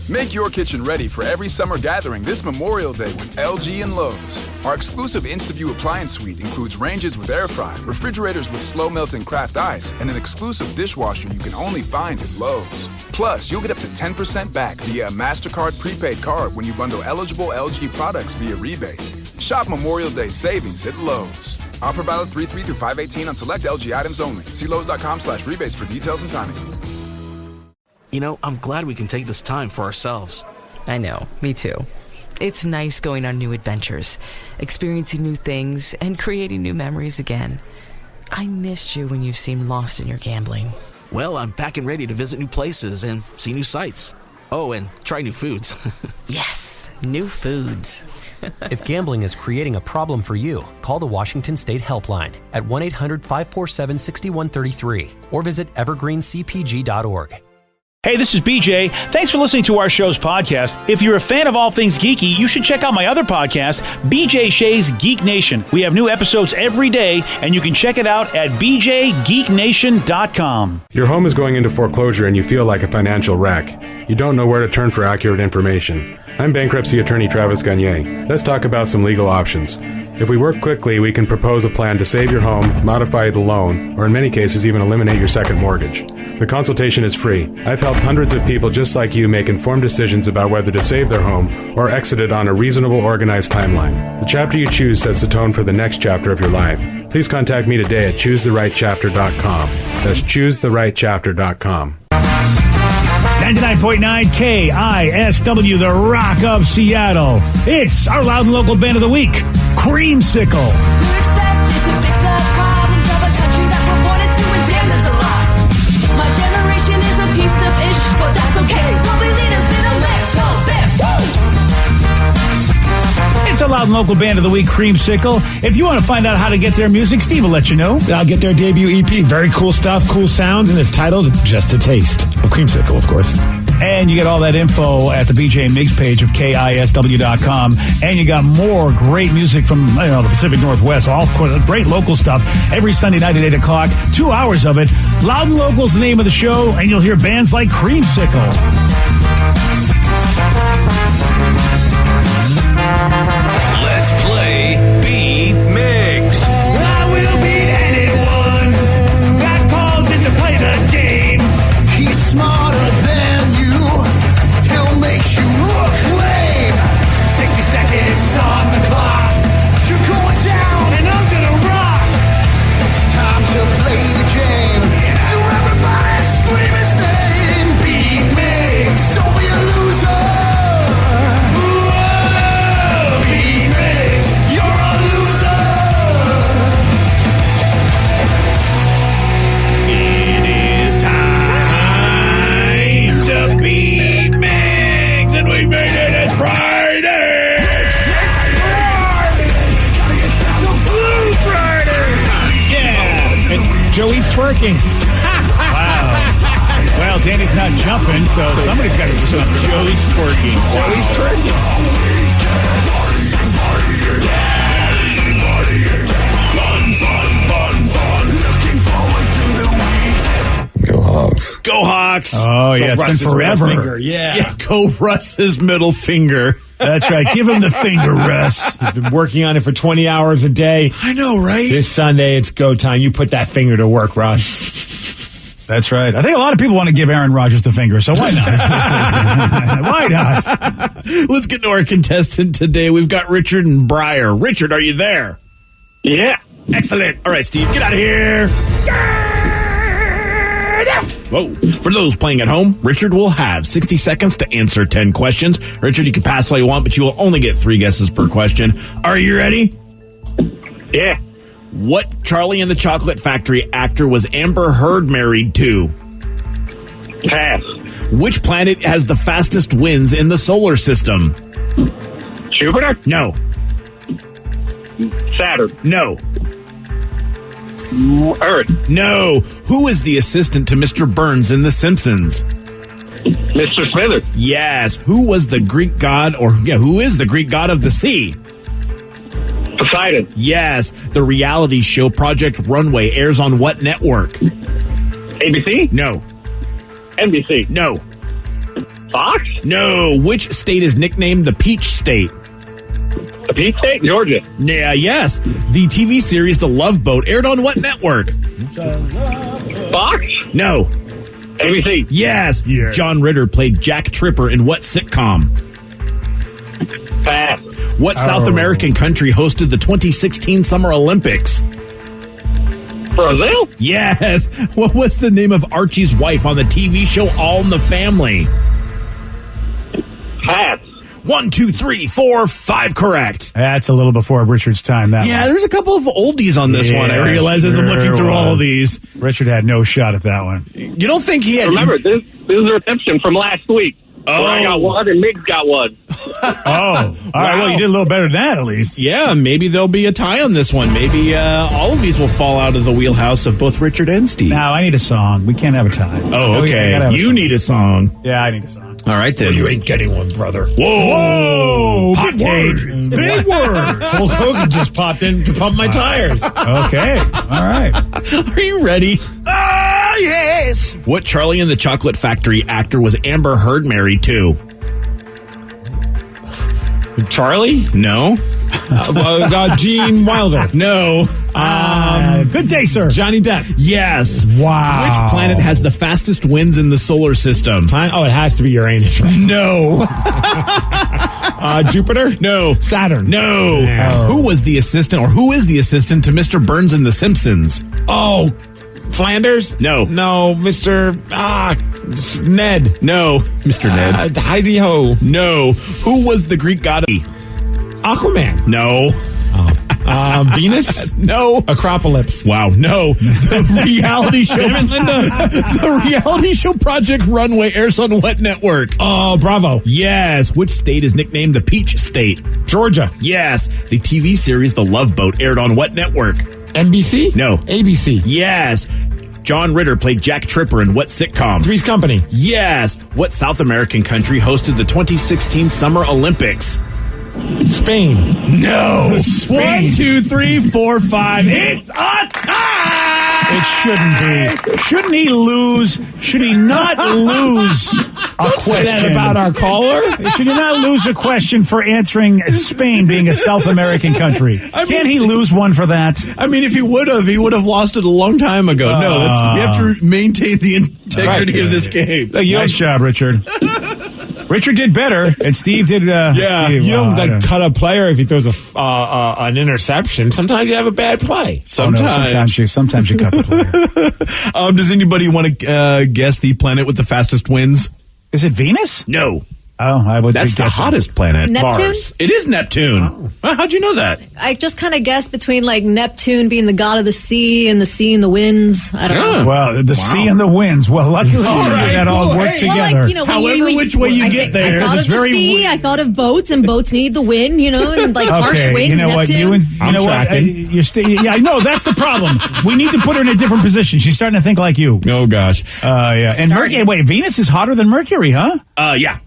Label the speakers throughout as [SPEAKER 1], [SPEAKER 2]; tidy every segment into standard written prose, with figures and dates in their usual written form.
[SPEAKER 1] Make your kitchen ready for every summer gathering this Memorial Day with LG and Lowe's. Our exclusive InstaView appliance suite includes ranges with air fry, refrigerators with slow melting craft ice, and an exclusive dishwasher you can only find at Lowe's. Plus, you'll get up to 10% back via a MasterCard prepaid card when you bundle eligible LG products via rebate. Shop Memorial Day savings at Lowe's. Offer valid 3/3 through 5/18 on select LG items only. See Lowe's.com/rebates for details and timing.
[SPEAKER 2] You know, I'm glad we can take this time for ourselves.
[SPEAKER 3] I know, me too. It's nice going on new adventures, experiencing new things, and creating new memories again. I missed you when you seemed lost in your gambling.
[SPEAKER 2] Well, I'm back and ready to visit new places and see new sights. Oh, and try new foods.
[SPEAKER 3] Yes, new foods.
[SPEAKER 4] If gambling is creating a problem for you, call the Washington State Helpline at 1-800-547-6133 or visit evergreencpg.org.
[SPEAKER 5] Hey, this is BJ. Thanks for listening to our show's podcast. If you're a fan of all things geeky, you should check out my other podcast, BJ Shea's Geek Nation. We have new episodes every day, and you can check it out at bjgeeknation.com.
[SPEAKER 6] Your home is going into foreclosure and you feel like a financial wreck. You don't know where to turn for accurate information. I'm bankruptcy attorney Travis Gagne. Let's talk about some legal options. If we work quickly, we can propose a plan to save your home, modify the loan, or in many cases even eliminate your second mortgage. The consultation is free. I've helped hundreds of people just like you make informed decisions about whether to save their home or exit it on a reasonable, organized timeline. The chapter you choose sets the tone for the next chapter of your life. Please contact me today at choosetherightchapter.com. That's choosetherightchapter.com.
[SPEAKER 5] 99.9 KISW, the Rock of Seattle. It's our loud and local band of the week, Creamsicle.
[SPEAKER 7] You're expected to fix the problems of a country that we're wanted to, and damn, there's a lot. My generation is a piece of ish, but that's okay. We'll be leaders in a little bit. Woo!
[SPEAKER 5] It's a loud and local band of the week, Creamsicle. If you want to find out how to get their music, Steve will let you know.
[SPEAKER 8] I'll get their debut EP. Very cool stuff, cool sounds, and it's titled Just a Taste of Creamsicle, of course.
[SPEAKER 5] And you get all that info at the BJ Mix page of KISW.com. And you got more great music from the Pacific Northwest. All great local stuff every Sunday night at 8 o'clock. 2 hours of it. Loud and Local's the name of the show, and you'll hear bands like Creamsicle.
[SPEAKER 9] Let's play Beat Mix.
[SPEAKER 10] I will beat anyone that calls in to play the game. He's smarter than you. He'll make you look lame. 60 seconds on the clock. You're going down and I'm gonna rock. It's time to play the game. So everybody scream his name. Beat Mix. Don't be a loser. Whoa, Beat Mix. You're a loser.
[SPEAKER 5] It is time to Beat Mix, and we made it. It's Friday.
[SPEAKER 10] It's Blue Friday.
[SPEAKER 5] Yeah.
[SPEAKER 8] And Joey's twerking.
[SPEAKER 5] Wow. Well, Danny's not jumping, so somebody's got to do something. Joey's twerking.
[SPEAKER 8] Joey's twerking.
[SPEAKER 6] Go Hawks.
[SPEAKER 9] Go Hawks.
[SPEAKER 5] Oh, yeah, it's been forever.
[SPEAKER 9] Yeah, go Russ's middle finger.
[SPEAKER 5] That's right. Give him the finger, Russ.
[SPEAKER 8] He's been working on it for 20 hours a day.
[SPEAKER 9] I know, right?
[SPEAKER 8] This Sunday, it's go time. You put that finger to work, Russ.
[SPEAKER 5] That's right. I think a lot of people want to give Aaron Rodgers the finger, so why not? Why not?
[SPEAKER 9] Let's get to our contestant today. We've got Richard and Briar. Richard, are you there?
[SPEAKER 11] Yeah.
[SPEAKER 9] Excellent. All right, Steve, get out of here. Whoa. For those playing at home, Richard will have 60 seconds to answer 10 questions. Richard, you can pass all you want, but you will only get 3 guesses per question. Are you ready?
[SPEAKER 11] Yeah.
[SPEAKER 9] What Charlie and the Chocolate Factory actor was Amber Heard married to?
[SPEAKER 11] Pass.
[SPEAKER 9] Which planet has the fastest winds in the solar system?
[SPEAKER 11] Jupiter?
[SPEAKER 9] No.
[SPEAKER 11] Saturn.
[SPEAKER 9] No.
[SPEAKER 11] Earth.
[SPEAKER 9] No. Who is the assistant to Mr. Burns in The Simpsons?
[SPEAKER 11] Mr. Smithers.
[SPEAKER 9] Yes. Who was the Greek god, who is the Greek god of the sea?
[SPEAKER 11] Poseidon.
[SPEAKER 9] Yes. The reality show Project Runway airs on what network?
[SPEAKER 11] ABC?
[SPEAKER 9] No.
[SPEAKER 11] NBC?
[SPEAKER 9] No.
[SPEAKER 11] Fox?
[SPEAKER 9] No. Which state is nicknamed the Peach State?
[SPEAKER 11] The Peach State? Georgia.
[SPEAKER 9] Yeah, yes. The TV series The Love Boat aired on what network?
[SPEAKER 11] Fox?
[SPEAKER 9] No.
[SPEAKER 11] ABC.
[SPEAKER 9] Yes. John Ritter played Jack Tripper in what sitcom?
[SPEAKER 11] Pass.
[SPEAKER 9] What South American country hosted the 2016 Summer Olympics?
[SPEAKER 11] Brazil?
[SPEAKER 9] Yes. What was the name of Archie's wife on the TV show All in the Family?
[SPEAKER 11] Pass.
[SPEAKER 9] 1, 2, 3, 4, 5 correct.
[SPEAKER 5] That's a little before Richard's time. That
[SPEAKER 9] Yeah,
[SPEAKER 5] one.
[SPEAKER 9] there's a couple of oldies on this one. I realize as I'm looking through all of these.
[SPEAKER 5] Richard had no shot at that one.
[SPEAKER 9] You don't think he had...
[SPEAKER 11] Remember, this is a redemption from last week.
[SPEAKER 9] Oh.
[SPEAKER 11] Where I got one and Migs got one.
[SPEAKER 5] All right. Well, you did a little better than that, at least.
[SPEAKER 9] Yeah, maybe there'll be a tie on this one. Maybe all of these will fall out of the wheelhouse of both Richard and Steve.
[SPEAKER 5] Now, I need a song. We can't have a tie.
[SPEAKER 9] Oh, okay. You need a song.
[SPEAKER 5] Yeah, I need a song.
[SPEAKER 9] All right, then.
[SPEAKER 8] You ain't getting one, brother.
[SPEAKER 9] Whoa!
[SPEAKER 8] Hot take.
[SPEAKER 5] Big word.
[SPEAKER 8] Hulk Hogan just popped in to pump my tires.
[SPEAKER 5] Okay. All right.
[SPEAKER 9] Are you ready? Ah, yes! What Charlie and the Chocolate Factory actor was Amber Heard married to?
[SPEAKER 8] Charlie?
[SPEAKER 9] No.
[SPEAKER 8] Gene Wilder.
[SPEAKER 9] No.
[SPEAKER 5] Good day, sir.
[SPEAKER 8] Johnny Depp.
[SPEAKER 9] Yes.
[SPEAKER 5] Wow.
[SPEAKER 9] Which planet has the fastest winds in the solar system?
[SPEAKER 8] Oh, it has to be Uranus, right?
[SPEAKER 9] No.
[SPEAKER 8] Jupiter?
[SPEAKER 9] No.
[SPEAKER 8] Saturn?
[SPEAKER 9] No.
[SPEAKER 8] No.
[SPEAKER 9] Who was the assistant, or who is the assistant to Mr. Burns in The Simpsons?
[SPEAKER 8] Oh, Flanders?
[SPEAKER 9] No.
[SPEAKER 8] No, Mr. Ned.
[SPEAKER 9] No. Mr. Ned.
[SPEAKER 8] Heidi Ho.
[SPEAKER 9] No. Who was the Greek god of...
[SPEAKER 8] Aquaman.
[SPEAKER 9] No.
[SPEAKER 8] Venus?
[SPEAKER 9] No.
[SPEAKER 8] Acropolis.
[SPEAKER 9] Wow, no. The reality show.
[SPEAKER 8] Damn it, Linda.
[SPEAKER 9] The reality show Project Runway airs on what network?
[SPEAKER 8] Oh, Bravo.
[SPEAKER 9] Yes. Which state is nicknamed the Peach State?
[SPEAKER 8] Georgia.
[SPEAKER 9] Yes. The TV series The Love Boat aired on what network?
[SPEAKER 8] NBC?
[SPEAKER 9] No.
[SPEAKER 8] ABC.
[SPEAKER 9] Yes. John Ritter played Jack Tripper in what sitcom?
[SPEAKER 8] Three's Company.
[SPEAKER 9] Yes. What South American country hosted the 2016 Summer Olympics?
[SPEAKER 8] Spain.
[SPEAKER 9] No.
[SPEAKER 5] Spain.
[SPEAKER 9] 1, 2, 3, 4, 5. It's a tie!
[SPEAKER 5] It shouldn't be. Shouldn't he lose? Should he not lose a
[SPEAKER 8] Say that
[SPEAKER 5] question
[SPEAKER 8] about our caller?
[SPEAKER 5] Should he not lose a question for answering Spain being a South American country? Can't he lose one for that?
[SPEAKER 9] I mean, if he would have lost it a long time ago. No, we have to maintain the integrity of this game.
[SPEAKER 5] Nice job, Richard. Richard did better, and Steve did. Steve,
[SPEAKER 8] you don't cut a player if he throws an interception. Sometimes you have a bad play.
[SPEAKER 5] Sometimes you cut the player.
[SPEAKER 9] Does anybody want to guess the planet with the fastest winds?
[SPEAKER 5] Is it Venus?
[SPEAKER 9] No.
[SPEAKER 5] Oh, I would.
[SPEAKER 9] That's the hottest planet.
[SPEAKER 12] Neptune?
[SPEAKER 9] Mars. It is Neptune. Oh. How'd you know that?
[SPEAKER 12] I just kind of guessed between like Neptune being the god of the sea and the winds. I don't know.
[SPEAKER 5] Well, the sea and the winds. Well, luckily that all work together.
[SPEAKER 12] Well, like,
[SPEAKER 9] however which way you get there.
[SPEAKER 12] I thought of the sea. I thought of boats, and boats need the wind. And like harsh winds.
[SPEAKER 5] You know what?
[SPEAKER 12] Neptune.
[SPEAKER 5] You're yeah, I know that's the problem. We need to put her in a different position. She's starting to think like you.
[SPEAKER 9] Oh gosh.
[SPEAKER 5] Yeah. And Mercury. Wait, Venus is hotter than Mercury, huh?
[SPEAKER 9] Yeah.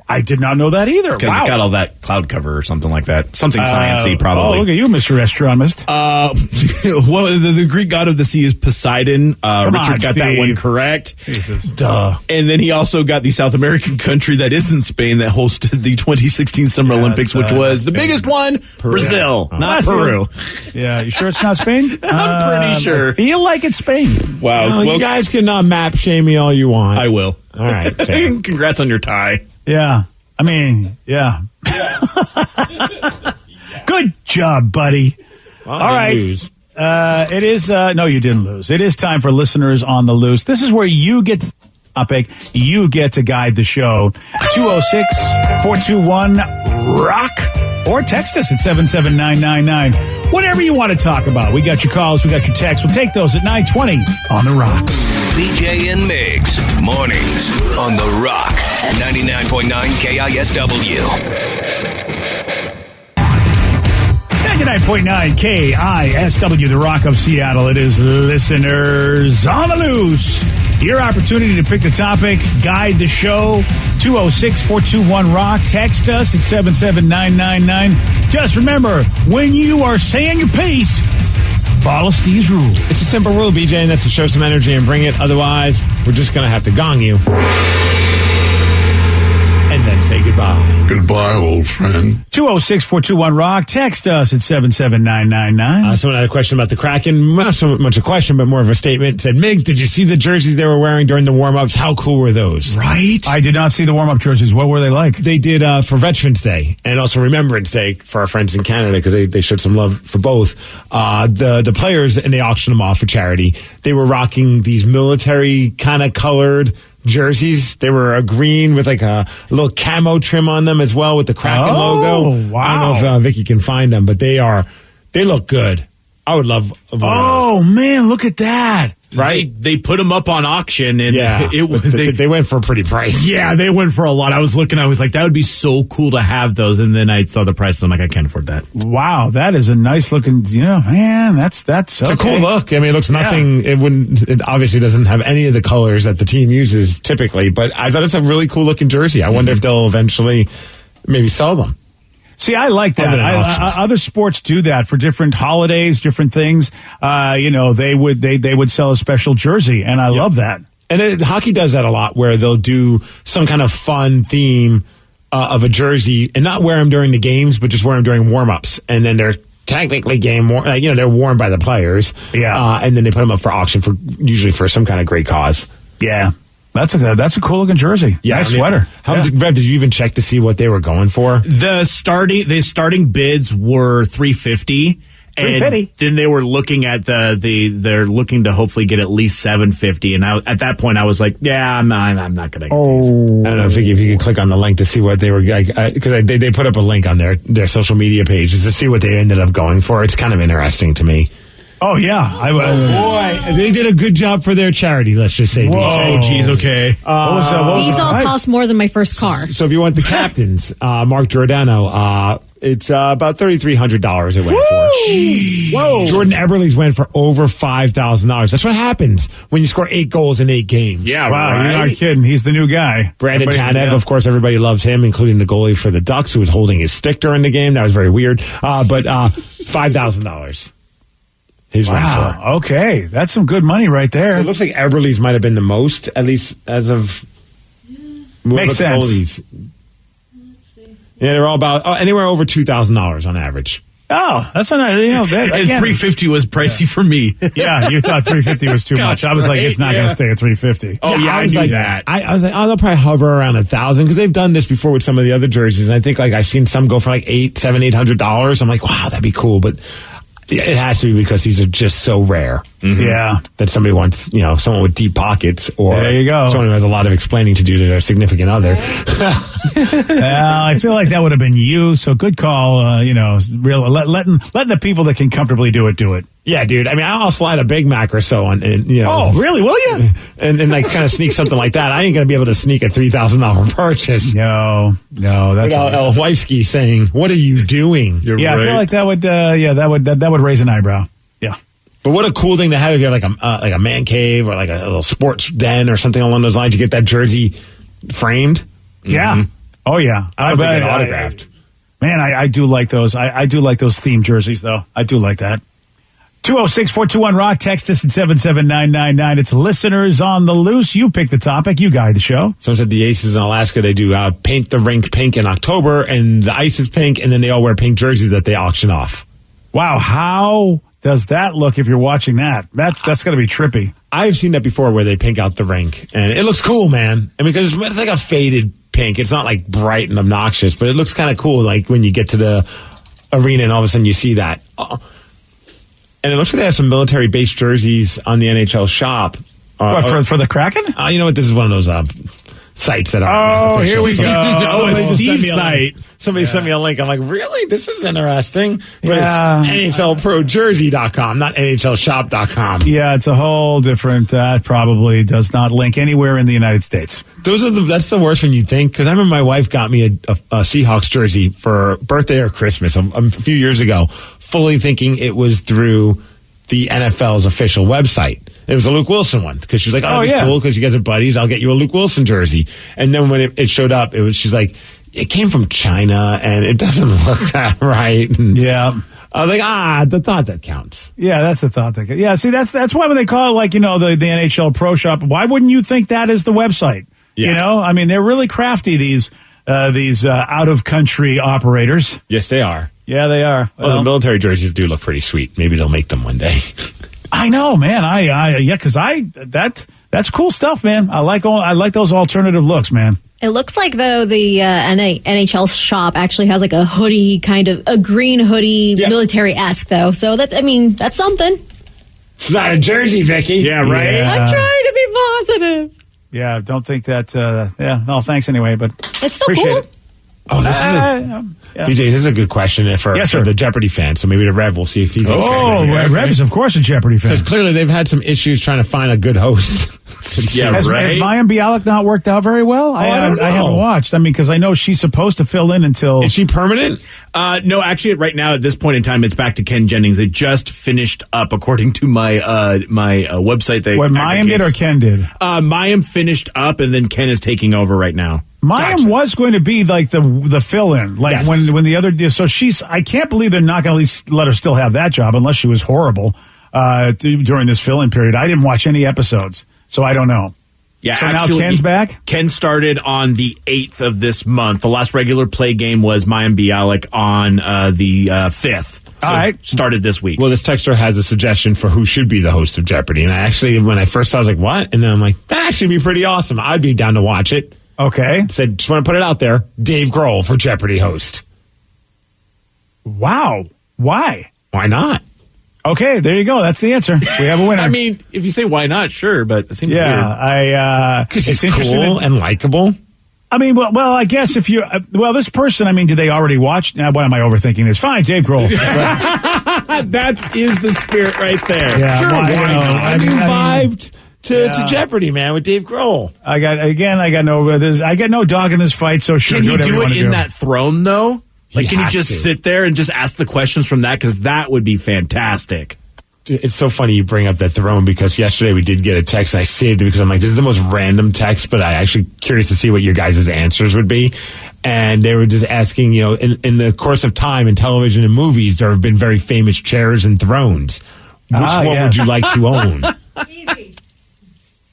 [SPEAKER 5] I did not know that either.
[SPEAKER 9] Because it's got all that cloud cover or something like that. Something sciencey, probably.
[SPEAKER 5] Oh, look at you, Mr. Astronomist.
[SPEAKER 9] Well, the Greek god of the sea is Poseidon. Richard got that one correct.
[SPEAKER 5] Jesus.
[SPEAKER 9] Duh. And then he also got the South American country that isn't Spain that hosted the 2016 Summer Olympics, which was the biggest one, Brazil, not Peru.
[SPEAKER 5] Yeah, you sure it's not Spain?
[SPEAKER 9] I'm pretty sure.
[SPEAKER 5] I feel like it's Spain.
[SPEAKER 9] Wow.
[SPEAKER 8] You guys can map shame me all you want.
[SPEAKER 9] I will.
[SPEAKER 8] All right.
[SPEAKER 9] Congrats on your tie.
[SPEAKER 5] Yeah. I mean, yeah. Good job, buddy.
[SPEAKER 8] Well,
[SPEAKER 5] all right.
[SPEAKER 8] Lose.
[SPEAKER 5] It is, no, you didn't lose. It is time for Listeners on the Loose. This is where you get the topic. You get to guide the show. 206-421-ROCK or text us at 77999. Whatever you want to talk about. We got your calls. We got your texts. We'll take those at 9:20 on The Rock.
[SPEAKER 13] BJ and Migs, mornings on The Rock, 99.9 KISW.
[SPEAKER 5] 99.9 KISW, The Rock of Seattle. It is Listeners on the Loose. Your opportunity to pick the topic, guide the show, 206-421-ROCK. Text us at 77999. Just remember, when you are saying your piece, follow Steve's rule.
[SPEAKER 8] It's a simple rule, BJ, and that's to show some energy and bring it. Otherwise, we're just going to have to gong you. say goodbye.
[SPEAKER 14] Goodbye, old friend.
[SPEAKER 5] 206-421-ROCK. Text us at 77999.
[SPEAKER 8] Someone had a question about the Kraken. Not so much a question, but more of a statement. Said, Migs, did you see the jerseys they were wearing during the warm-ups? How cool were those?
[SPEAKER 5] Right? I did not see the warm-up jerseys. What were they like?
[SPEAKER 8] They did for Veterans Day and also Remembrance Day for our friends in Canada because they showed some love for both. The players, and they auctioned them off for charity, they were rocking these military kind of colored jerseys. They were a green with like a little camo trim on them as well with the Kraken logo.
[SPEAKER 5] Wow.
[SPEAKER 8] I don't know if Vicky can find them, but they look good. I would love one of those.
[SPEAKER 5] Oh, man, look at that.
[SPEAKER 8] Right?
[SPEAKER 9] They put them up on auction, and
[SPEAKER 8] they went for a pretty price.
[SPEAKER 9] Yeah, they went for a lot. I was looking, I was like, that would be so cool to have those, and then I saw the price, and I'm like, I can't afford that.
[SPEAKER 5] Wow, that is a nice looking, man, that's
[SPEAKER 8] It's a cool look. I mean, it looks nothing, it obviously doesn't have any of the colors that the team uses typically, but I thought it's a really cool looking jersey. I wonder if they'll eventually maybe sell them.
[SPEAKER 5] See, I like that. Other sports do that for different holidays, different things. They would sell a special jersey, and I love that.
[SPEAKER 8] And hockey does that a lot, where they'll do some kind of fun theme of a jersey and not wear them during the games, but just wear them during warm-ups. And then they're technically they're worn by the players.
[SPEAKER 5] Yeah.
[SPEAKER 8] And then they put them up for auction usually for some kind of great cause.
[SPEAKER 5] Yeah. That's a cool looking jersey.
[SPEAKER 8] Yeah,
[SPEAKER 5] nice sweater.
[SPEAKER 8] Rev, did you even check to see what they were going for?
[SPEAKER 9] The starting bids were $350. And then they were looking at they're looking to hopefully get at least $750. And at that point, I was like, yeah, I'm not going to get these.
[SPEAKER 8] I don't know if you could click on the link to see what they were, because they put up a link on their social media pages to see what they ended up going for. It's kind of interesting to me.
[SPEAKER 5] Oh, yeah.
[SPEAKER 8] Boy, they did a good job for their charity, let's just say.
[SPEAKER 9] Whoa, geez, okay.
[SPEAKER 12] These all cost more than my first car.
[SPEAKER 8] So if you want the captains, Mark Giordano, it's about $3,300 it went for. Whoa. Jordan Eberle's went for over $5,000. That's what happens when you score 8 goals in 8 games.
[SPEAKER 9] Yeah,
[SPEAKER 5] wow,
[SPEAKER 9] right.
[SPEAKER 5] You're not kidding. He's the new guy.
[SPEAKER 8] Brandon Tanev, of course, everybody loves him, including the goalie for the Ducks, who was holding his stick during the game. That was very weird. But $5,000.
[SPEAKER 5] Wow. Okay. That's some good money right there.
[SPEAKER 8] So it looks like Eberle's might have been the most, at least as of...
[SPEAKER 5] Makes sense.
[SPEAKER 8] Goalies. Yeah, they're all about anywhere over $2,000 on average.
[SPEAKER 5] Oh, that's not,
[SPEAKER 9] and $350 was pricey for me.
[SPEAKER 5] Yeah, you thought $350 was too much. I was like, it's not going to stay at $350.
[SPEAKER 9] Oh, yeah, I knew that.
[SPEAKER 8] I was like, they'll probably hover around $1,000 because they've done this before with some of the other jerseys. And I think I've seen some go for like $800. I'm like, wow, that'd be cool. But it has to be because these are just so rare.
[SPEAKER 5] Mm-hmm. Yeah.
[SPEAKER 8] That somebody wants, someone with deep pockets, or
[SPEAKER 5] there you go.
[SPEAKER 8] Someone who has a lot of explaining to do to their significant other.
[SPEAKER 5] Well, I feel like that would have been you. So good call. Letting the people that can comfortably do it.
[SPEAKER 8] Yeah, dude. I mean, I'll slide a Big Mac or so on, and
[SPEAKER 5] Oh, really? Will you?
[SPEAKER 8] and like kind of sneak something like that. I ain't gonna be able to sneak a $3,000 purchase.
[SPEAKER 5] No, that's
[SPEAKER 8] without Wifsky saying, "What are you doing?"
[SPEAKER 5] Right. I feel like that would. That would raise an eyebrow. Yeah.
[SPEAKER 8] But what a cool thing to have if you have like a man cave or like a little sports den or something along those lines. You get that jersey framed.
[SPEAKER 5] Yeah. Mm-hmm. Oh yeah.
[SPEAKER 8] I bet it autographed.
[SPEAKER 5] Man, I do like those. I do like those themed jerseys though. I do like that. 206-421-ROCK. Text us at 77999. It's listeners on the loose. You pick the topic. You guide the show.
[SPEAKER 8] Someone said the Aces in Alaska, they do paint the rink pink in October, and the ice is pink, and then they all wear pink jerseys that they auction off.
[SPEAKER 5] Wow, how does that look if you're watching that? That's going to be trippy.
[SPEAKER 8] I've seen that before where they pink out the rink, and it looks cool, man. I mean, because it's like a faded pink. It's not like bright and obnoxious, but it looks kind of cool, like when you get to the arena and all of a sudden you see that. And it looks like they have some military-based jerseys on the NHL shop.
[SPEAKER 5] For the Kraken?
[SPEAKER 8] You know what? This is one of those sites that are.
[SPEAKER 5] Oh, here we go.
[SPEAKER 8] It's
[SPEAKER 5] Steve's site.
[SPEAKER 8] Somebody sent me a link. I'm like, really? This is interesting. But it's NHLProJersey.com, not NHLShop.com.
[SPEAKER 5] Yeah, it's a whole different. That probably does not link anywhere in the United States.
[SPEAKER 8] That's the worst one you think, because I remember my wife got me a Seahawks jersey for birthday or Christmas a few years ago, fully thinking it was through the NFL's official website. It was a Luke Wilson one, because she's like, oh, that'd be cool, because you guys are buddies. I'll get you a Luke Wilson jersey. And then when it showed up, she's like, it came from China, and it doesn't look that right. And
[SPEAKER 5] yeah.
[SPEAKER 8] I was like, the thought that counts.
[SPEAKER 5] Yeah, that's the thought that counts. Yeah, see, that's why when they call it, like, the NHL Pro Shop, why wouldn't you think that is the website? Yeah. I mean, they're really crafty, these these out-of-country operators.
[SPEAKER 8] Yes, they are.
[SPEAKER 5] Yeah, they are.
[SPEAKER 8] Well, the military jerseys do look pretty sweet. Maybe they'll make them one day.
[SPEAKER 5] I know, man. Because that's cool stuff, man. I like those alternative looks, man.
[SPEAKER 12] It looks like, though, the NHL shop actually has like a hoodie, kind of a green hoodie, military-esque, though. So that's something.
[SPEAKER 8] It's not a jersey, Vicky. Yeah, right?
[SPEAKER 5] Yeah.
[SPEAKER 12] I'm trying to be positive.
[SPEAKER 5] Yeah, don't think that. No, thanks anyway, but
[SPEAKER 12] it's still
[SPEAKER 5] appreciate
[SPEAKER 12] cool.
[SPEAKER 5] it.
[SPEAKER 8] Oh, this is BJ, this is a good question for the Jeopardy fans. So maybe the Rev will see if he thinks.
[SPEAKER 5] Oh, Rev is of course a Jeopardy fan.
[SPEAKER 8] Because clearly they've had some issues trying to find a good host.
[SPEAKER 5] Has Mayim Bialik not worked out very well? I haven't watched. I mean, because I know she's supposed to fill in until.
[SPEAKER 8] Is she permanent?
[SPEAKER 9] No, actually, right now at this point in time, it's back to Ken Jennings. It just finished up, according to my website.
[SPEAKER 5] What Mayim did or Ken did?
[SPEAKER 9] Mayim finished up, and then Ken is taking over right now.
[SPEAKER 5] Mayim was going to be like the fill-in, like when the other. So I can't believe they're not going to at least let her still have that job unless she was horrible during this fill-in period. I didn't watch any episodes, so I don't know.
[SPEAKER 9] Yeah,
[SPEAKER 5] so
[SPEAKER 9] actually,
[SPEAKER 5] now Ken's back?
[SPEAKER 9] Ken started on the 8th of this month. The last regular play game was Mayim Bialik on the 5th. So
[SPEAKER 5] all right.
[SPEAKER 9] Started this week.
[SPEAKER 8] Well, this texter has a suggestion for who should be the host of Jeopardy. And I actually, when I first saw it, I was like, what? And then I'm like, that actually be pretty awesome. I'd be down to watch it.
[SPEAKER 5] Okay.
[SPEAKER 8] Said, just want to put it out there. Dave Grohl for Jeopardy host.
[SPEAKER 5] Wow. Why?
[SPEAKER 8] Why not?
[SPEAKER 5] Okay, there you go. That's the answer. We have a winner.
[SPEAKER 9] I mean, if you say why not, sure, but it seems weird.
[SPEAKER 8] Because he's cool and likable.
[SPEAKER 5] I mean, well, I guess if you, this person, I mean, did they already watch? Now, what am I overthinking this? Fine, Dave Grohl.
[SPEAKER 9] That is the spirit right there.
[SPEAKER 5] Yeah,
[SPEAKER 8] sure,
[SPEAKER 5] why
[SPEAKER 8] not?
[SPEAKER 5] I mean,
[SPEAKER 8] vibed to Jeopardy, man, with Dave Grohl.
[SPEAKER 5] I got no dog in this fight, so sure.
[SPEAKER 9] Can he do it in
[SPEAKER 5] do.
[SPEAKER 9] that throne, though? Like, can he just
[SPEAKER 8] to.
[SPEAKER 9] sit there and just ask the questions from that? Because that would be fantastic.
[SPEAKER 8] Dude, it's so funny you bring up that throne because yesterday we did get a text and I saved it because I'm like, this is the most random text, but I actually curious to see what your guys' answers would be. And they were just asking, in the course of time in television and movies, there have been very famous chairs and thrones. Which one would you like to own?
[SPEAKER 12] Easy.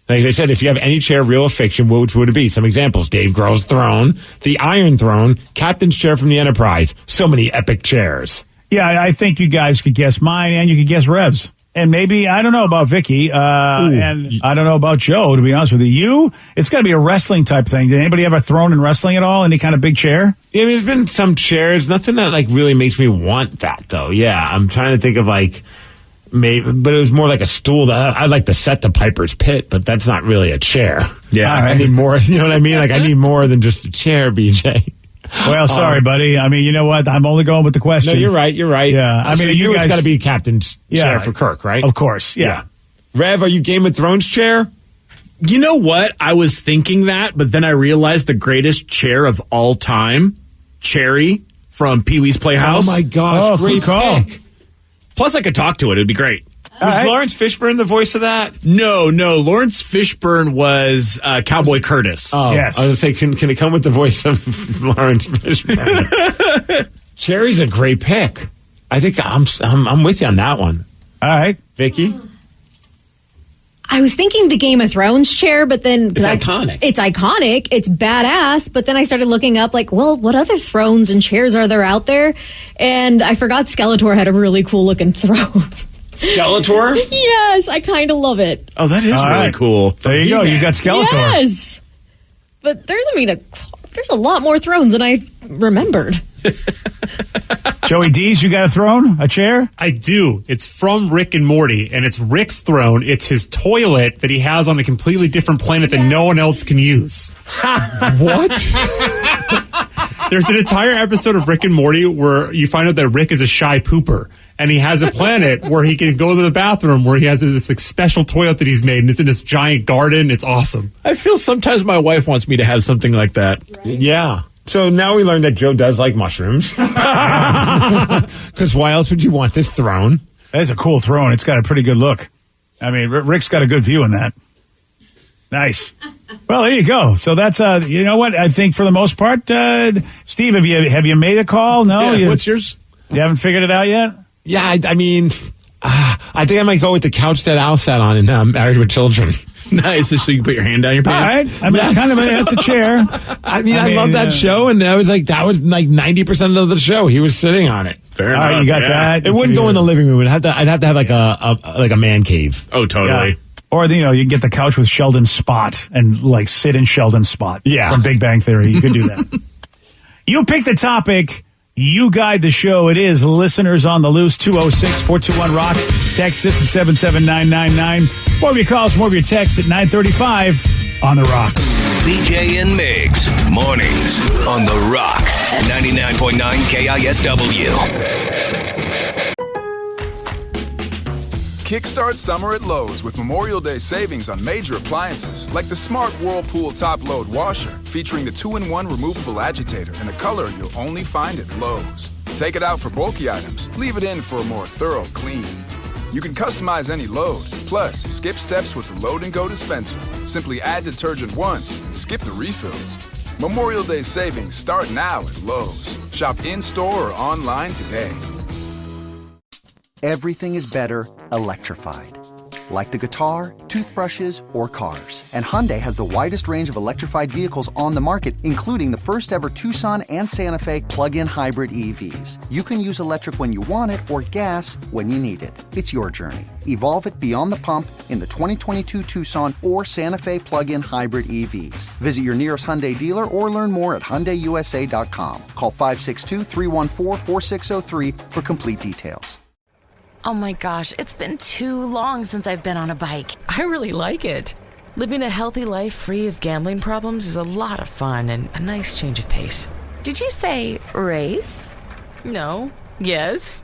[SPEAKER 8] Like they said, if you have any chair, real or fiction, which would it be? Some examples. Dave Grohl's throne, the Iron Throne, Captain's chair from the Enterprise. So many epic chairs.
[SPEAKER 5] Yeah, I think you guys could guess mine and you could guess Rev's. And maybe, I don't know about Vicky, and I don't know about Joe, to be honest with you. It's got to be a wrestling type thing. Did anybody ever thrown in wrestling at all? Any kind of big chair?
[SPEAKER 8] Yeah, there's been some chairs. Nothing that, really makes me want that, though. Yeah, I'm trying to think of, maybe, but it was more like a stool that I'd like to set to Piper's Pit, but that's not really a chair.
[SPEAKER 9] Yeah.
[SPEAKER 8] I need more, you know what I mean? I need more than just a chair, BJ.
[SPEAKER 5] Well, sorry, buddy. I mean, you know what? I'm only going with the question.
[SPEAKER 8] No, you're right.
[SPEAKER 5] Yeah.
[SPEAKER 8] I mean, you guys, it's got to be Captain's chair for Kirk, right?
[SPEAKER 5] Of course. Yeah.
[SPEAKER 8] Rev, are you Game of Thrones chair?
[SPEAKER 9] You know what? I was thinking that, but then I realized the greatest chair of all time, Cherry from Pee-wee's Playhouse.
[SPEAKER 8] Oh, my gosh. Great call.
[SPEAKER 9] Pick. Plus, I could talk to it. It'd be great.
[SPEAKER 8] Was Lawrence Fishburne the voice of that?
[SPEAKER 9] No. Lawrence Fishburne was Cowboy Curtis.
[SPEAKER 8] Oh,
[SPEAKER 5] yes.
[SPEAKER 8] I was going to say, can it come with the voice of Lawrence Fishburne? Cherry's a great pick. I think I'm with you on that one.
[SPEAKER 5] All right.
[SPEAKER 8] Vicky?
[SPEAKER 12] I was thinking the Game of Thrones chair, but then...
[SPEAKER 8] It's iconic.
[SPEAKER 12] It's iconic. It's badass. But then I started looking up, what other thrones and chairs are there out there? And I forgot Skeletor had a really cool-looking throne.
[SPEAKER 8] Skeletor?
[SPEAKER 12] Yes, I kind of love it.
[SPEAKER 9] Oh, that is really cool.
[SPEAKER 5] There you go. You got Skeletor.
[SPEAKER 12] Yes. But there's a lot more thrones than I remembered.
[SPEAKER 5] Joey D's, you got a throne? A chair?
[SPEAKER 14] I do. It's from Rick and Morty, and it's Rick's throne. It's his toilet that he has on a completely different planet that no one else can use.
[SPEAKER 8] What?
[SPEAKER 14] There's an entire episode of Rick and Morty where you find out that Rick is a shy pooper, and he has a planet where he can go to the bathroom where he has this special toilet that he's made, and it's in this giant garden. It's awesome.
[SPEAKER 9] I feel sometimes my wife wants me to have something like that.
[SPEAKER 8] Right. Yeah. So now we learned that Joe does like mushrooms. Because why else would you want this throne?
[SPEAKER 5] That's a cool throne. It's got a pretty good look. I mean, Rick's got a good view in that. Nice. Well, there you go. So that's, you know what? I think for the most part, Steve, have you made a call? No?
[SPEAKER 9] Yeah, what's yours?
[SPEAKER 5] You haven't figured it out yet?
[SPEAKER 8] Yeah, I mean, I think I might go with the couch that Al sat on in Married with Children.
[SPEAKER 9] Nice. So you can put your hand down your pants.
[SPEAKER 5] All right. I mean, it's kind of that's a chair.
[SPEAKER 8] I love that show, and I was like, that was like 90% of the show. He was sitting on it.
[SPEAKER 9] Fair enough.
[SPEAKER 5] All right, you got that.
[SPEAKER 8] It wouldn't go in the living room. I'd have to have like a man cave.
[SPEAKER 9] Oh, totally.
[SPEAKER 5] Yeah. Or, you can get the couch with Sheldon's spot and like sit in Sheldon's spot.
[SPEAKER 8] Yeah.
[SPEAKER 5] From Big Bang Theory. You could do that. You pick the topic. You guide the show. It is Listeners on the Loose, 206-421-ROCK. Text us at 77999. More of your calls, more of your texts at 935 on The Rock.
[SPEAKER 13] BJ and Migs, mornings on The Rock, 99.9 KISW.
[SPEAKER 1] Kickstart summer at Lowe's with Memorial Day savings on major appliances like the smart Whirlpool top-load washer featuring the 2-in-1 removable agitator in a color you'll only find at Lowe's. Take it out for bulky items, leave it in for a more thorough clean. You can customize any load, plus skip steps with the Load and Go dispenser. Simply add detergent once and skip the refills. Memorial Day savings start now at Lowe's. Shop in-store or online today.
[SPEAKER 15] Everything is better electrified. Like the guitar, toothbrushes, or cars. And Hyundai has the widest range of electrified vehicles on the market, including the first ever Tucson and Santa Fe plug-in hybrid EVs. You can use electric when you want it or gas when you need it. It's your journey. Evolve it beyond the pump in the 2022 Tucson or Santa Fe plug-in hybrid EVs. Visit your nearest Hyundai dealer or learn more at HyundaiUSA.com. Call 562-314-4603 for complete details.
[SPEAKER 3] Oh my gosh, it's been too long since I've been on a bike. I really like it. Living a healthy life free of gambling problems is a lot of fun and a nice change of pace.
[SPEAKER 16] Did you say race?
[SPEAKER 3] No. Yes.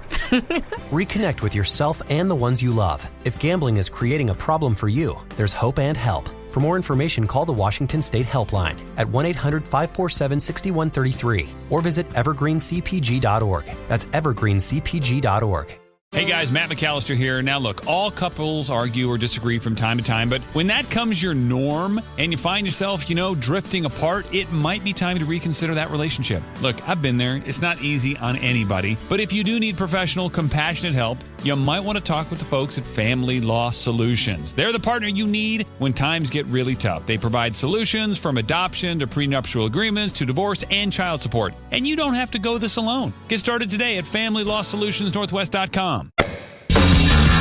[SPEAKER 4] Reconnect with yourself and the ones you love. If gambling is creating a problem for you, there's hope and help. For more information, call the Washington State Helpline at 1-800-547-6133 or visit evergreencpg.org. That's evergreencpg.org.
[SPEAKER 17] Hey guys, Matt McAllister here. Now look, all couples argue or disagree from time to time, but when that comes your norm and you find yourself, drifting apart, it might be time to reconsider that relationship. Look, I've been there. It's not easy on anybody, but if you do need professional, compassionate help, you might want to talk with the folks at Family Law Solutions. They're the partner you need when times get really tough. They provide solutions from adoption to prenuptial agreements to divorce and child support. And you don't have to go this alone. Get started today at FamilyLawSolutionsNorthwest.com.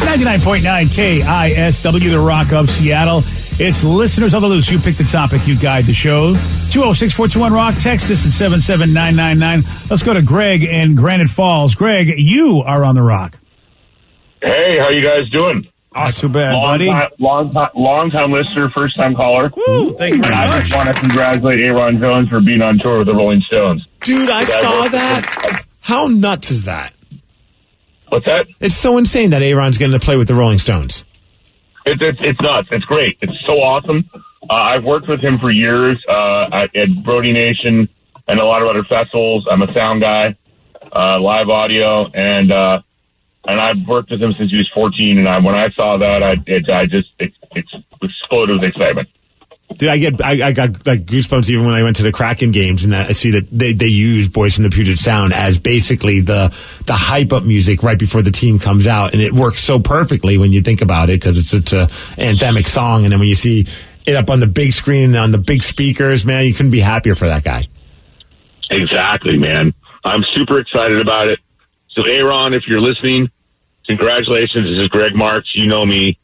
[SPEAKER 5] 99.9 KISW, The Rock of Seattle. It's Listeners on the Loose. You pick the topic, you guide the show. 206-421-ROCK. Text us at 77999. Let's go to Greg in Granite Falls. Greg, you are on The Rock.
[SPEAKER 18] Hey, how you guys doing?
[SPEAKER 5] Not too bad, buddy.
[SPEAKER 18] Long time listener, first time caller.
[SPEAKER 5] Woo, thank you very much.
[SPEAKER 18] I just want to congratulate Aaron Jones for being on tour with the Rolling Stones.
[SPEAKER 8] Dude, I saw that. How nuts is that?
[SPEAKER 18] What's that?
[SPEAKER 8] It's so insane that Aaron's going to play with the Rolling Stones.
[SPEAKER 18] It's nuts. It's great. It's so awesome. I've worked with him for years at Brody Nation and a lot of other festivals. I'm a sound guy, live audio, and I've worked with him since he was 14. And when I saw that, I just exploded with excitement.
[SPEAKER 8] Dude, I got like goosebumps even when I went to the Kraken games, and I see that they use Boys from the Puget Sound as basically the hype up music right before the team comes out, and it works so perfectly when you think about it because it's such a anthemic song, and then when you see it up on the big screen on the big speakers, man, you couldn't be happier for that guy.
[SPEAKER 18] Exactly, man. I'm super excited about it. So, Aaron, if you're listening, congratulations. This is Greg Marks. You know me.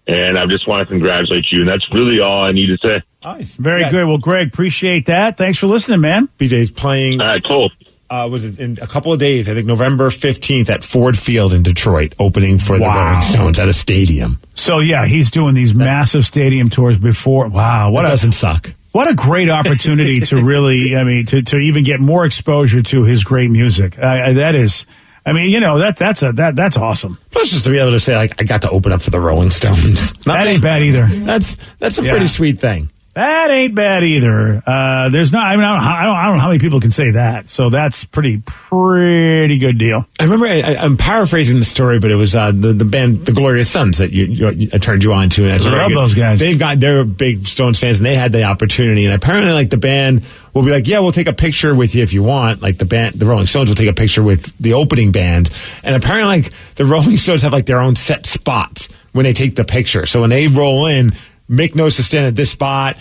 [SPEAKER 18] And I just want to congratulate you. And that's really all I need to say.
[SPEAKER 5] Nice. Very good. Well, Greg, appreciate that. Thanks for listening, man.
[SPEAKER 8] BJ's playing.
[SPEAKER 18] All right, cool.
[SPEAKER 8] Was it in a couple of days? I think November 15th at Ford Field in Detroit, opening for the Rolling Stones at a stadium.
[SPEAKER 5] So, yeah, he's doing these massive stadium tours before. Wow.
[SPEAKER 8] Doesn't suck.
[SPEAKER 5] What a great opportunity to really, to even get more exposure to his great music. That is... that's awesome.
[SPEAKER 8] Plus, just to be able to say, like, I got to open up for the Rolling Stones.
[SPEAKER 5] That ain't bad either.
[SPEAKER 8] That's a pretty sweet thing.
[SPEAKER 5] That ain't bad either. There's not. I don't know how many people can say that. So that's pretty good deal.
[SPEAKER 8] I remember I'm paraphrasing the story, but it was the band, the Glorious Sons, that I turned you on to. And
[SPEAKER 5] I love those guys.
[SPEAKER 8] They're big Stones fans, and they had the opportunity. And apparently, like, the band will be like, yeah, we'll take a picture with you if you want. Like, the Rolling Stones will take a picture with the opening band. And apparently, like, the Rolling Stones have like their own set spots when they take the picture. So when they roll in, Mick knows to stand at this spot.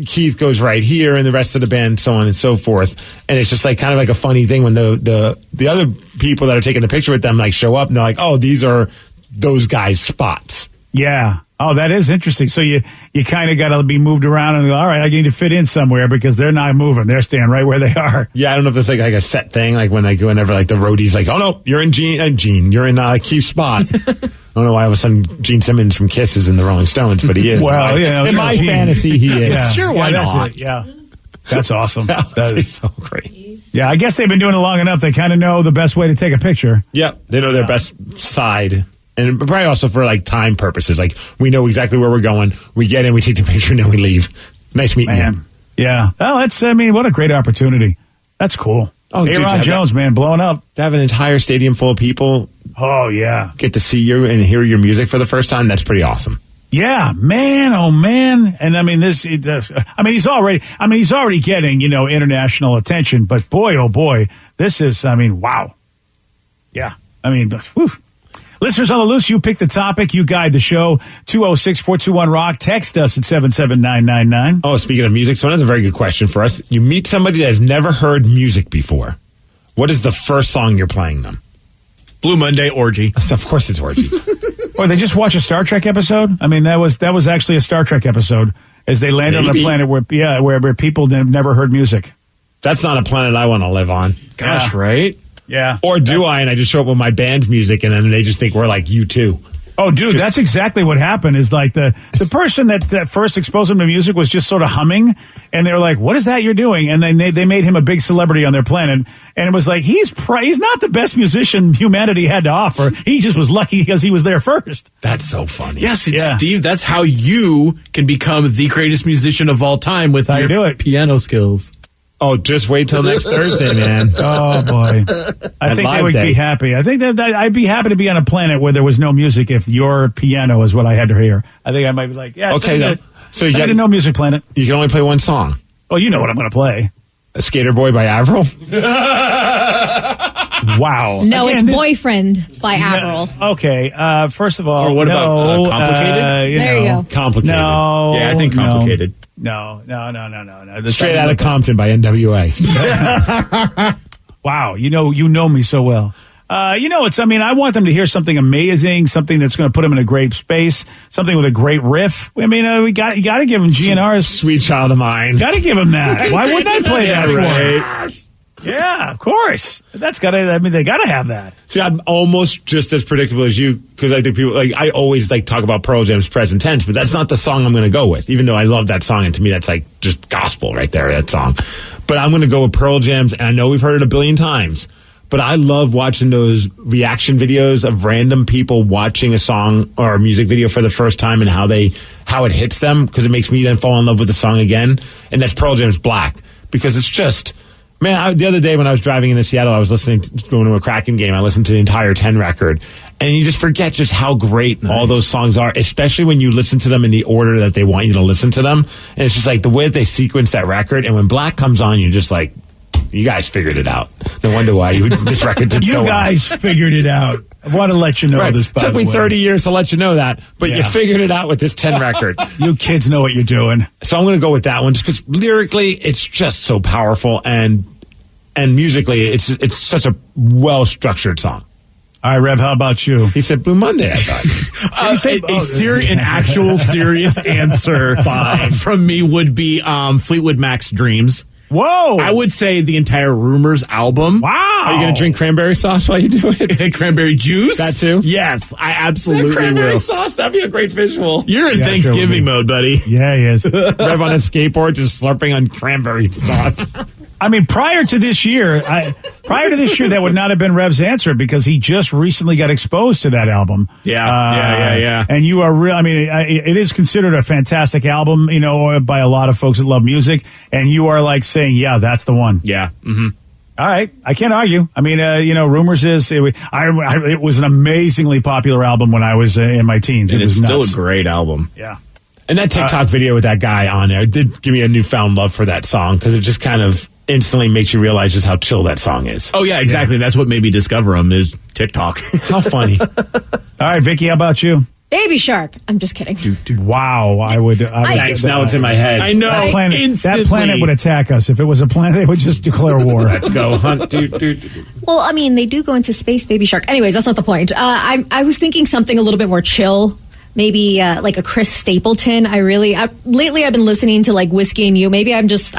[SPEAKER 8] Keith goes right here, and the rest of the band, so on and so forth. And it's just like kind of like a funny thing when the other people that are taking the picture with them like show up and they're like, oh, these are those guys' spots.
[SPEAKER 5] Yeah. Oh, that is interesting. So you kind of got to be moved around and go, all right, I need to fit in somewhere because they're not moving. They're staying right where they are.
[SPEAKER 8] Yeah, I don't know if it's like a set thing, like whenever like the roadie's like, oh no, you're in Gene, you're in Keith's spot. I don't know why all of a sudden Gene Simmons from Kiss is in the Rolling Stones, but he is.
[SPEAKER 5] Well,
[SPEAKER 8] in my fantasy, he is.
[SPEAKER 5] Yeah.
[SPEAKER 8] Sure, why not?
[SPEAKER 5] Yeah, that's awesome.
[SPEAKER 8] That is so great.
[SPEAKER 5] Yeah, I guess they've been doing it long enough. They kind of know the best way to take a picture.
[SPEAKER 8] Yep, they know their best side. And probably also for like time purposes. Like we know exactly where we're going. We get in, we take the picture, and then we leave. Nice meeting you.
[SPEAKER 5] Yeah. Oh, what a great opportunity. That's cool.
[SPEAKER 8] Oh,
[SPEAKER 5] Aaron Jones, man, blowing up.
[SPEAKER 8] To have an entire stadium full of people.
[SPEAKER 5] Oh, yeah.
[SPEAKER 8] Get to see you and hear your music for the first time. That's pretty awesome.
[SPEAKER 5] Yeah, man, oh man. And I mean, he's already getting, international attention, but boy, oh boy, this is, wow. Yeah. Whew. Listeners on the loose, you pick the topic, you guide the show. 206-421-ROCK. Text us at 77999.
[SPEAKER 8] Oh, speaking of music, someone has a very good question for us. You meet somebody that has never heard music before. What is the first song you're playing them?
[SPEAKER 9] Blue Monday, Orgy.
[SPEAKER 8] Of course it's Orgy.
[SPEAKER 5] Or they just watch a Star Trek episode? That was actually a Star Trek episode as they landed on a planet where people have never heard music.
[SPEAKER 8] That's not a planet I want to live on.
[SPEAKER 9] Gosh, right?
[SPEAKER 5] Yeah.
[SPEAKER 8] Or do I, and I just show up with my band's music, and then they just think we're like U2.
[SPEAKER 5] Oh, dude, that's exactly what happened. Is like the person that first exposed him to music was just sort of humming, and they were like, "What is that you're doing?" And then they made him a big celebrity on their planet, and it was like he's not the best musician humanity had to offer. He just was lucky because he was there first.
[SPEAKER 8] That's so funny.
[SPEAKER 9] Yes, Steve, that's how you can become the greatest musician of all time with your piano skills.
[SPEAKER 8] Oh, just wait till next Thursday, man.
[SPEAKER 5] Oh, boy. I think they would be happy. I think that I'd be happy to be on a planet where there was no music if your piano is what I had to hear. I think I might be like, yeah,
[SPEAKER 8] okay. So you
[SPEAKER 5] got a no music planet.
[SPEAKER 8] You can only play one song.
[SPEAKER 5] Oh, you know what I'm going to play.
[SPEAKER 8] A Skater Boy by Avril?
[SPEAKER 5] Wow.
[SPEAKER 12] No, it's Boyfriend by Avril.
[SPEAKER 5] Okay. First of all,
[SPEAKER 9] or what about Complicated?
[SPEAKER 12] There you go.
[SPEAKER 8] Complicated.
[SPEAKER 5] No.
[SPEAKER 9] Yeah, I think Complicated.
[SPEAKER 5] No.
[SPEAKER 8] Straight Outta Compton by NWA.
[SPEAKER 5] Wow, you know me so well. I want them to hear something amazing, something that's going to put them in a great space, something with a great riff. You got to give them GNR's
[SPEAKER 8] Sweet Child of Mine.
[SPEAKER 5] Got to give them that. Why wouldn't I play that? Right. Yeah, of course. That's got to. They got to have that.
[SPEAKER 8] See, I'm almost just as predictable as you because I think people I always talk about Pearl Jam's present tense, but that's not the song I'm going to go with. Even though I love that song, and to me that's just gospel right there. That song, but I'm going to go with Pearl Jam's, and I know we've heard it a billion times, but I love watching those reaction videos of random people watching a song or a music video for the first time and how it hits them because it makes me then fall in love with the song again, and that's Pearl Jam's Black because it's just. Man, the other day when I was driving into Seattle, I was going to a Kraken game. I listened to the entire 10 record. And you just forget just how great all those songs are, especially when you listen to them in the order that they want you to listen to them. And it's just the way that they sequence that record. And when Black comes on, you're just like, you guys figured it out. No wonder why this record did so well.
[SPEAKER 5] You guys figured it out. I want to let you know this, by the way.
[SPEAKER 8] It took me 30 years to let you know that, but you figured it out with this 10 record.
[SPEAKER 5] You kids know what you're doing.
[SPEAKER 8] So I'm going to go with that one just because lyrically it's just so powerful and musically it's such a well-structured song.
[SPEAKER 5] All right, Rev, how about you?
[SPEAKER 8] He said Blue Monday, I thought.
[SPEAKER 9] An actual serious answer from me would be Fleetwood Mac's Dreams.
[SPEAKER 5] Whoa!
[SPEAKER 9] I would say the entire Rumors album.
[SPEAKER 5] Wow!
[SPEAKER 8] Are you going to drink cranberry sauce while you do it?
[SPEAKER 9] Cranberry juice?
[SPEAKER 8] That too?
[SPEAKER 9] Yes, I absolutely
[SPEAKER 8] cranberry
[SPEAKER 9] will.
[SPEAKER 8] sauce, that'd be a great visual.
[SPEAKER 9] You're in Thanksgiving mode, buddy.
[SPEAKER 5] Yeah, he is.
[SPEAKER 8] Rev on a skateboard just slurping on cranberry sauce.
[SPEAKER 5] Prior to this year, that would not have been Rev's answer because he just recently got exposed to that album.
[SPEAKER 9] Yeah.
[SPEAKER 5] And you are real. It is considered a fantastic album, by a lot of folks that love music. And you are saying, yeah, that's the one.
[SPEAKER 9] Yeah. Mm-hmm.
[SPEAKER 5] All right. I can't argue. Rumors is it was an amazingly popular album when I was in my teens.
[SPEAKER 9] And
[SPEAKER 5] it was
[SPEAKER 9] still
[SPEAKER 5] nuts.
[SPEAKER 9] a great album.
[SPEAKER 5] Yeah.
[SPEAKER 8] And that TikTok video with that guy on there did give me a newfound love for that song because it just kind of instantly makes you realize just how chill that song is.
[SPEAKER 9] Oh, yeah, exactly. Yeah. That's what made me discover him is TikTok.
[SPEAKER 8] How funny.
[SPEAKER 5] All right, Vicky, how about you?
[SPEAKER 12] Baby Shark. I'm just kidding.
[SPEAKER 5] Wow, I would.
[SPEAKER 9] Thanks. Now it's in my head. I know.
[SPEAKER 5] That planet would attack us. If it was a planet, they would just declare war.
[SPEAKER 9] Let's go hunt.
[SPEAKER 12] Well, I mean, they do go into space, Baby Shark. Anyways, that's not the point. I was thinking something a little bit more chill. Maybe like a Chris Stapleton. Lately I've been listening to like Whiskey and You. Maybe I'm just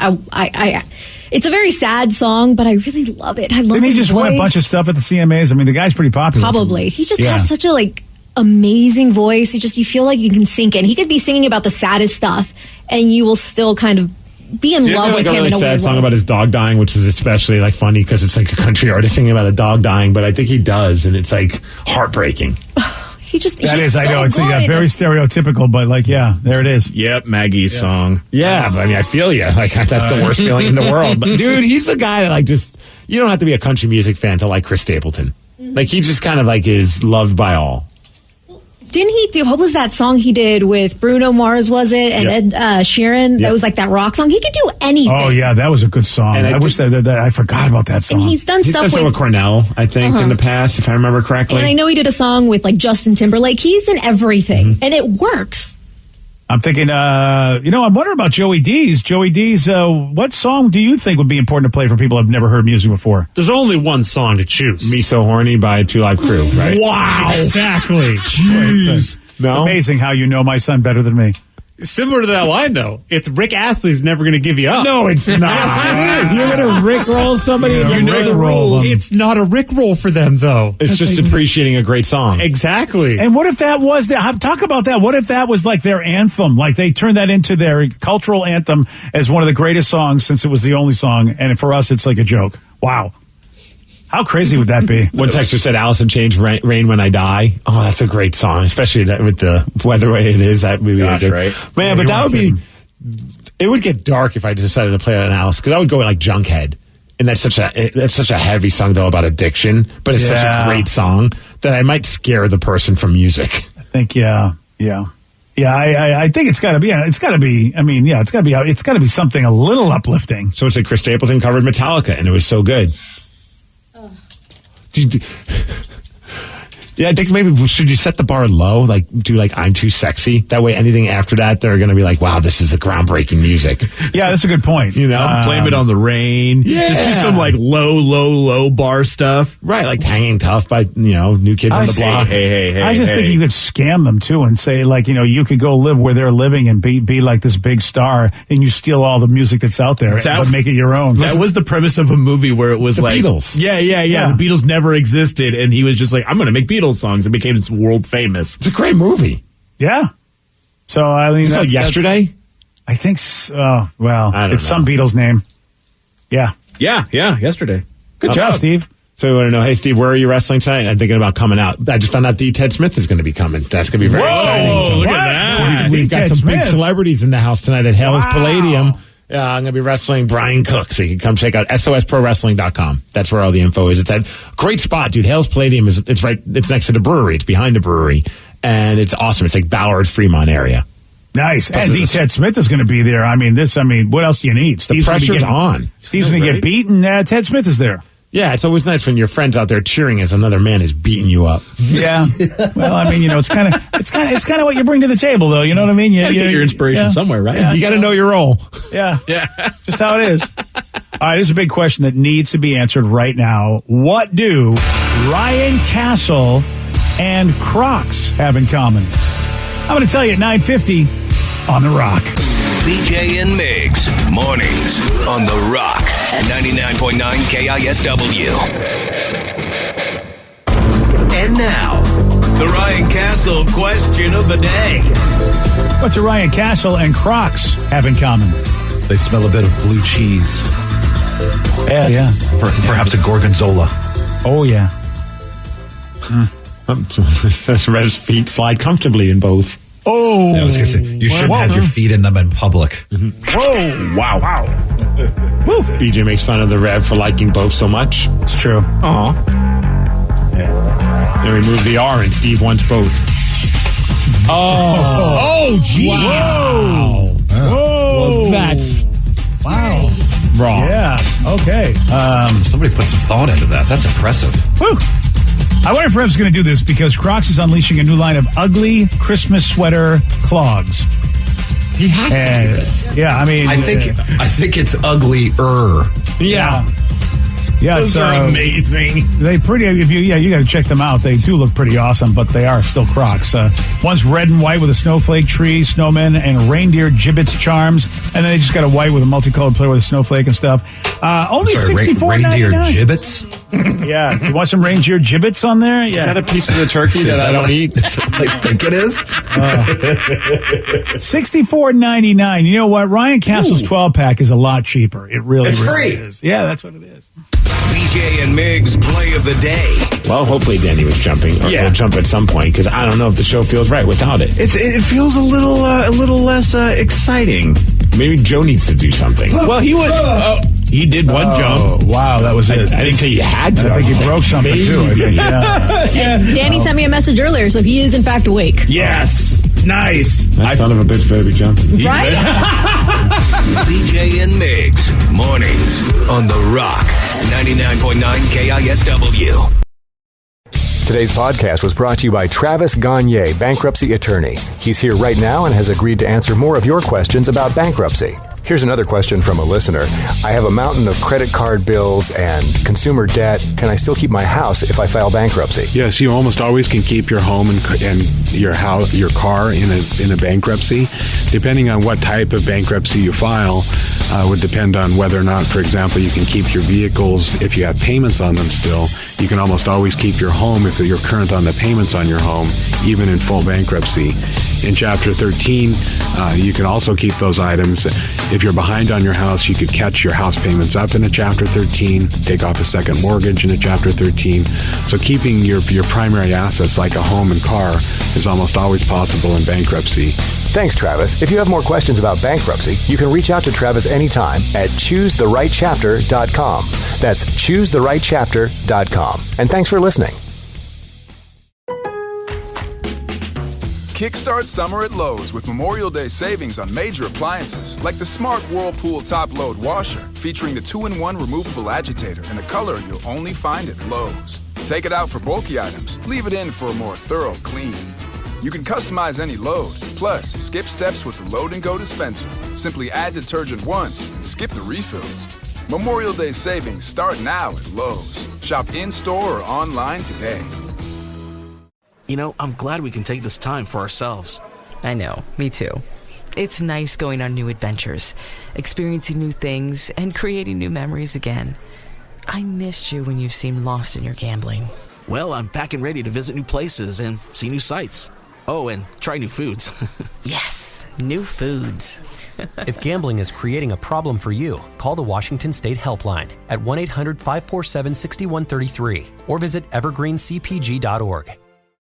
[SPEAKER 12] it's a very sad song, but I really love it. I love.
[SPEAKER 5] Didn't he
[SPEAKER 12] his
[SPEAKER 5] just
[SPEAKER 12] voice.
[SPEAKER 5] win a bunch of stuff at the CMAs? I mean, the guy's pretty popular.
[SPEAKER 12] Probably. He just has such a amazing voice. You feel like you can sink in. He could be singing about the saddest stuff, and you will still kind of be in love with him.
[SPEAKER 8] A really
[SPEAKER 12] in a
[SPEAKER 8] sad
[SPEAKER 12] weird
[SPEAKER 8] song
[SPEAKER 12] way.
[SPEAKER 8] about his dog dying, which is especially funny because it's like a country artist singing about a dog dying, but I think he does, and it's heartbreaking.
[SPEAKER 5] I know. It's very stereotypical, but there it is.
[SPEAKER 9] Yep, Maggie's song.
[SPEAKER 8] Yeah, but I mean, I feel you. That's the worst feeling in the world. But dude, he's the guy that you don't have to be a country music fan to like Chris Stapleton. He just kind of is loved by all.
[SPEAKER 12] Didn't he do, what was that song he did with Bruno Mars, was it? And Ed Sheeran? That was that rock song. He could do anything.
[SPEAKER 5] Oh, yeah, that was a good song.
[SPEAKER 8] And
[SPEAKER 5] I wish that I forgot about that song.
[SPEAKER 12] And he's done stuff
[SPEAKER 8] with Cornell, I think, in the past, if I remember correctly.
[SPEAKER 12] And I know he did a song with Justin Timberlake. He's in everything, and it works.
[SPEAKER 5] I'm thinking, I'm wondering about Joey D's. Joey D's, what song do you think would be important to play for people who've never heard music before?
[SPEAKER 14] There's only one song to choose.
[SPEAKER 8] Me So Horny by Two Live Crew, right?
[SPEAKER 14] Wow. Exactly.
[SPEAKER 5] Jeez. It's amazing how you know my son better than me.
[SPEAKER 14] Similar to that line, though. It's Rick Astley's Never Gonna Give You Up.
[SPEAKER 8] No, it's not.
[SPEAKER 14] Yes, it is.
[SPEAKER 8] You're going to Rickroll somebody and you know the rules.
[SPEAKER 14] It's not a Rickroll for them, though.
[SPEAKER 8] It's just appreciating a great song.
[SPEAKER 14] Exactly.
[SPEAKER 5] And what if that was talk about that. What if that was their anthem? They turned that into their cultural anthem as one of the greatest songs since it was the only song. And for us, it's like a joke. Wow. How crazy would that be?
[SPEAKER 8] One texter said, Allison changed Rain When I Die. Oh, that's a great song, especially with the weather way it is. That movie.
[SPEAKER 9] Gosh, right?
[SPEAKER 8] Man, but that would be... It would get dark if I decided to play it on Alice, because I would go with Junkhead. And that's such a heavy song, though, about addiction. But it's such a great song that I might scare the person from music.
[SPEAKER 5] I think, yeah. I think it's got to be. It's got to be. I mean, it's got to be. It's got to be something a little uplifting.
[SPEAKER 8] So it's like Chris Stapleton covered Metallica, and it was so good. Yeah, I think maybe should you set the bar low? Do I'm Too Sexy? That way, anything after that, they're going to be like, wow, this is the groundbreaking music.
[SPEAKER 5] Yeah, that's a good point.
[SPEAKER 9] Blame It on the Rain.
[SPEAKER 8] Yeah.
[SPEAKER 9] Just do some low bar stuff.
[SPEAKER 8] Right, Hanging Tough by, New Kids on the Block.
[SPEAKER 9] Hey.
[SPEAKER 5] I just think you could scam them too and say you could go live where they're living and be like this big star and you steal all the music that's out there but make it your own.
[SPEAKER 9] That was the premise of a movie where it was
[SPEAKER 8] the Beatles.
[SPEAKER 9] Yeah. The Beatles never existed and he was just I'm going to make Beatles songs and became world famous.
[SPEAKER 8] It's a great movie.
[SPEAKER 5] Yeah. So I mean,
[SPEAKER 8] it's Yesterday.
[SPEAKER 5] I think. Well, it's some Beatles name. Yeah.
[SPEAKER 9] Yesterday.
[SPEAKER 5] Good job, Steve.
[SPEAKER 8] So we want to know, hey, Steve, where are you wrestling tonight? I'm thinking about coming out. I just found out D. Ted Smith is going to be coming. That's going to be very exciting. So
[SPEAKER 9] look at that.
[SPEAKER 8] We've got some big celebrities in the house tonight at Hell's Palladium. I'm going to be wrestling Brian Cook, so you can come check out SOSProWrestling.com. That's where all the info is. It's at great spot, dude. Hell's Palladium it's next to the brewery. It's behind the brewery, and it's awesome. It's like Ballard, Fremont area.
[SPEAKER 5] Nice. And D. Ted Smith is going to be there. I mean, what else do you need?
[SPEAKER 8] The pressure's on.
[SPEAKER 5] Steve's going to get beat, and Ted Smith is there.
[SPEAKER 8] Yeah, it's always nice when your friend's out there cheering as another man is beating you up.
[SPEAKER 5] Yeah. Well, I mean, it's kind of what you bring to the table, though. You know what I mean? You
[SPEAKER 9] get your inspiration somewhere, right?
[SPEAKER 5] Yeah.
[SPEAKER 8] You got to know your role.
[SPEAKER 5] Yeah. Just how it is. All right, this is a big question that needs to be answered right now. What do Ryan Castle and Crocs have in common? I'm going to tell you at 9:50 on The Rock.
[SPEAKER 13] BJ and Migs, mornings on The Rock at 99.9 KISW. And now, the Ryan Castle question of the day.
[SPEAKER 5] What do Ryan Castle and Crocs have in common?
[SPEAKER 19] They smell a bit of blue cheese.
[SPEAKER 5] Yeah.
[SPEAKER 19] Perhaps a gorgonzola.
[SPEAKER 5] Oh, yeah.
[SPEAKER 8] Rev's feet slide comfortably in both.
[SPEAKER 5] Oh.
[SPEAKER 19] I was going to say, you shouldn't have your feet in them in public.
[SPEAKER 5] Whoa. Wow.
[SPEAKER 8] Woo. BJ makes fun of the Rev for liking both so much.
[SPEAKER 5] It's true.
[SPEAKER 8] Aw. Yeah. They removed the R and Steve wants both. Oh, jeez.
[SPEAKER 5] Wow.
[SPEAKER 8] Whoa. Well, that's wrong.
[SPEAKER 5] Yeah. Okay.
[SPEAKER 19] Somebody put some thought into that. That's impressive.
[SPEAKER 5] Woo. I wonder if Rev's going to do this because Crocs is unleashing a new line of ugly Christmas sweater clogs.
[SPEAKER 14] He has to do this.
[SPEAKER 5] Yeah, I mean,
[SPEAKER 19] I think it's uglier.
[SPEAKER 5] Yeah. Yeah,
[SPEAKER 9] those are amazing.
[SPEAKER 5] They pretty. You got to check them out. They do look pretty awesome, but they are still Crocs. One's red and white with a snowflake tree, snowman, and reindeer gibbets charms, and then they just got a white with a multicolored player with a snowflake and stuff. Only $64.99.
[SPEAKER 19] Reindeer gibbets.
[SPEAKER 5] Yeah, you want some reindeer gibbets on there? Yeah,
[SPEAKER 8] is that a piece of the turkey that I don't eat?
[SPEAKER 19] I think it is.
[SPEAKER 5] $64.99. You know what? Ryan Castle's 12-pack is a lot cheaper. It really,
[SPEAKER 19] it's
[SPEAKER 5] really
[SPEAKER 19] free.
[SPEAKER 5] is. Yeah, that's what it is.
[SPEAKER 13] BJ and Migs play of the day.
[SPEAKER 8] Well, hopefully Danny was jumping, or will jump at some point, because I don't know if the show feels right without it. It feels a little less exciting. Maybe Joe needs to do something.
[SPEAKER 9] Well, he was. He did one jump.
[SPEAKER 5] Wow, that was it.
[SPEAKER 8] I didn't say you had to.
[SPEAKER 5] I think he broke something too. I think.
[SPEAKER 12] Yeah. Danny sent me a message earlier, so he is in fact awake.
[SPEAKER 9] Yes. Nice.
[SPEAKER 6] That son of a bitch better be jumping.
[SPEAKER 12] Right?
[SPEAKER 13] BJ and Migs, mornings on The Rock, 99.9 KISW.
[SPEAKER 20] Today's podcast was brought to you by Travis Gagne, bankruptcy attorney. He's here right now and has agreed to answer more of your questions about bankruptcy. Here's another question from a listener. I have a mountain of credit card bills and consumer debt. Can I still keep my house if I file bankruptcy?
[SPEAKER 6] Yes, you almost always can keep your home and your house, your car in a bankruptcy. Depending on what type of bankruptcy you file, would depend on whether or not, for example, you can keep your vehicles if you have payments on them still. You can almost always keep your home if you're current on the payments on your home, even in full bankruptcy. In Chapter 13, you can also keep those items. If you're behind on your house, you could catch your house payments up in a Chapter 13, take off a second mortgage in a Chapter 13. So keeping your primary assets like a home and car is almost always possible in bankruptcy.
[SPEAKER 20] Thanks, Travis. If you have more questions about bankruptcy, you can reach out to Travis anytime at choosetherightchapter.com. That's choosetherightchapter.com. And thanks for listening.
[SPEAKER 1] Kickstart summer at Lowe's with Memorial Day savings on major appliances like the Smart Whirlpool Top Load Washer featuring the 2-in-1 removable agitator in a color you'll only find at Lowe's. Take it out for bulky items, leave it in for a more thorough clean. You can customize any load, plus skip steps with the Load and Go dispenser. Simply add detergent once and skip the refills. Memorial Day savings start now at Lowe's. Shop in-store or online today.
[SPEAKER 2] You know, I'm glad we can take this time for ourselves.
[SPEAKER 3] I know, me too. It's nice going on new adventures, experiencing new things, and creating new memories again. I missed you when you seemed lost in your gambling.
[SPEAKER 2] Well, I'm back and ready to visit new places and see new sights. Oh, and try new foods.
[SPEAKER 3] Yes, new foods.
[SPEAKER 4] If gambling is creating a problem for you, call the Washington State Helpline at 1-800-547-6133 or visit evergreencpg.org.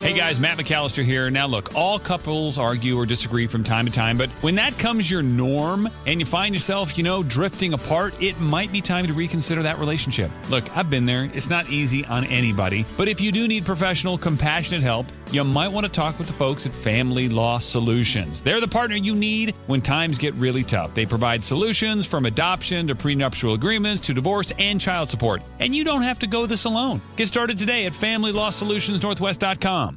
[SPEAKER 17] Hey guys, Matt McAllister here. Now look, all couples argue or disagree from time to time, but when that comes your norm and you find yourself, drifting apart, it might be time to reconsider that relationship. Look, I've been there. It's not easy on anybody, but if you do need professional, compassionate help, you might want to talk with the folks at Family Law Solutions. They're the partner you need when times get really tough. They provide solutions from adoption to prenuptial agreements to divorce and child support. And you don't have to go this alone. Get started today at FamilyLawSolutionsNorthwest.com.